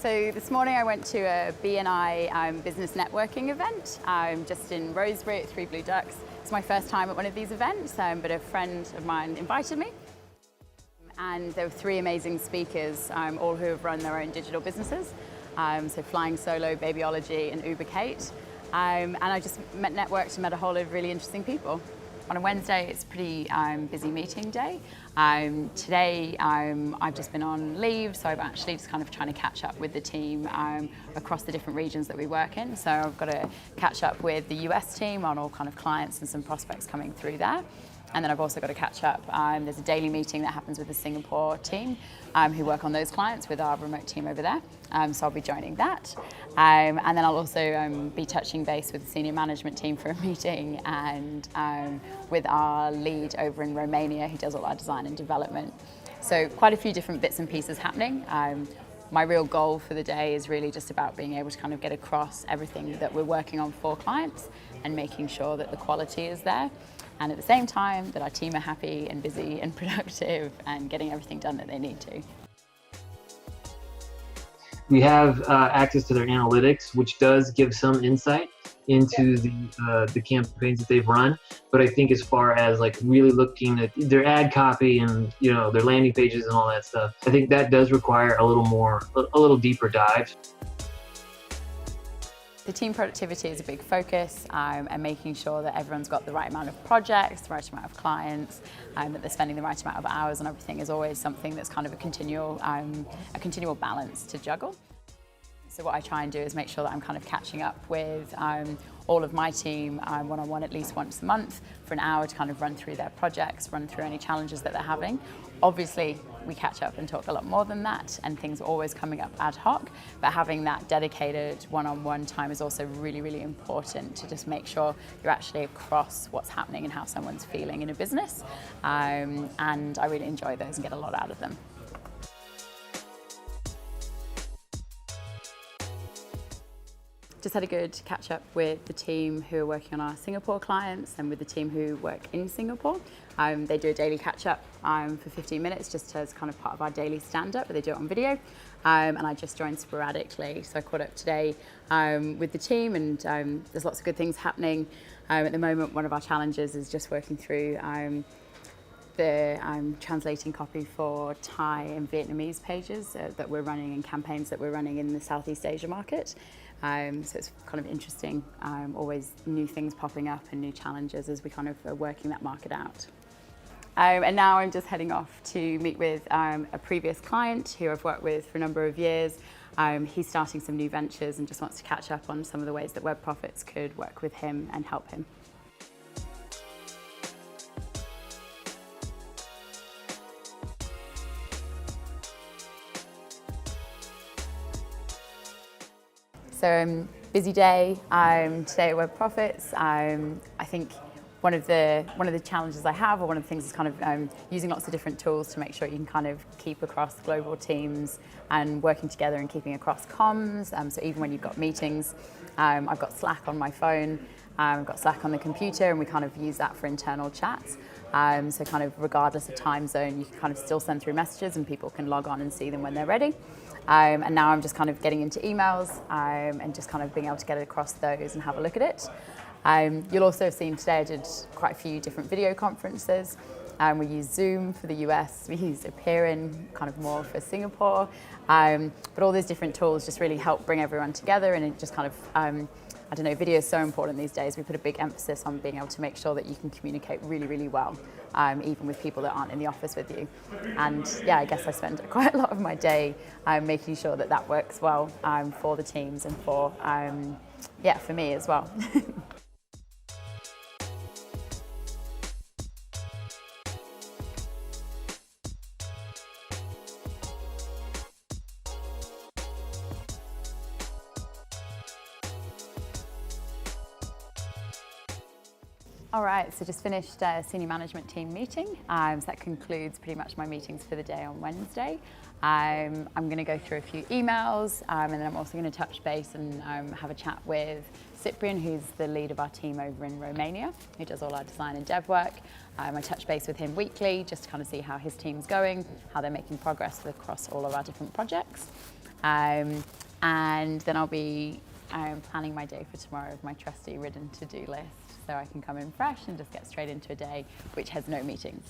So this morning I went to a BNI business networking event just in Rosebery at Three Blue Ducks. It's my first time at one of these events, but a friend of mine invited me. And there were three amazing speakers, all who have run their own digital businesses. So Flying Solo, Babyology and Uber Kate. And I just networked and met a whole lot of really interesting people. On a Wednesday, it's a pretty busy meeting day. Today, I've just been on leave, so I'm actually just kind of trying to catch up with the team across the different regions that we work in. So I've got to catch up with the US team on all kind of clients and some prospects coming through there. And then I've also got to catch up. There's a daily meeting that happens with the Singapore team who work on those clients with our remote team over there. So I'll be joining that. And then I'll also be touching base with the senior management team for a meeting and with our lead over in Romania who does all our design and development. So quite a few different bits and pieces happening. My real goal for the day is really just about being able to kind of get across everything that we're working on for clients and making sure that the quality is there. And at the same time that our team are happy and busy and productive and getting everything done that they need to. We have access to their analytics, which does give some insight into the campaigns that they've run. But I think as far as like really looking at their ad copy and their landing pages and all that stuff, I think that does require a little deeper dive. The team productivity is a big focus and making sure that everyone's got the right amount of projects, the right amount of clients, that they're spending the right amount of hours on everything is always something that's kind of a continual balance to juggle. So what I try and do is make sure that I'm kind of catching up with all of my team one-on-one at least once a month for an hour to kind of run through their projects, run through any challenges that they're having. Obviously, we catch up and talk a lot more than that, and things are always coming up ad hoc, but having that dedicated one-on-one time is also really, really important to just make sure you're actually across what's happening and how someone's feeling in a business. And I really enjoy those and get a lot out of them. Just had a good catch up with the team who are working on our Singapore clients and with the team who work in Singapore. They do a daily catch up for 15 minutes just as kind of part of our daily stand up, but they do it on video. And I just joined sporadically. So I caught up today with the team and there's lots of good things happening. At the moment, one of our challenges is just working through the translating copy for Thai and Vietnamese pages that we're running and campaigns that we're running in the Southeast Asia market. So it's kind of interesting, always new things popping up and new challenges as we kind of are working that market out. And now I'm just heading off to meet with a previous client who I've worked with for a number of years. He's starting some new ventures and just wants to catch up on some of the ways that Web Profits could work with him and help him. So busy day today at Web Profits. I think one of the challenges I have, or one of the things, is kind of using lots of different tools to make sure you can kind of keep across global teams and working together and keeping across comms. So even when you've got meetings, I've got Slack on my phone, I've got Slack on the computer, and we kind of use that for internal chats. So kind of regardless of time zone, you can kind of still send through messages and people can log on and see them when they're ready. And now I'm just kind of getting into emails and just kind of being able to get across those and have a look at it. You'll also have seen today I did quite a few different video conferences. We use Zoom for the US, we use Appearin kind of more for Singapore. But all these different tools just really help bring everyone together, and it just kind of, I don't know, video is so important these days. We put a big emphasis on being able to make sure that you can communicate really, really well, even with people that aren't in the office with you. And yeah, I guess I spend quite a lot of my day making sure that that works well for the teams and for me as well. All right, so just finished a senior management team meeting. So that concludes pretty much my meetings for the day on Wednesday. I'm going to go through a few emails and then I'm also going to touch base and have a chat with Cyprian, who's the lead of our team over in Romania, who does all our design and dev work. I touch base with him weekly just to kind of see how his team's going, how they're making progress across all of our different projects. And then I'll be planning my day for tomorrow with my trusty written to-do list, so I can come in fresh and just get straight into a day which has no meetings.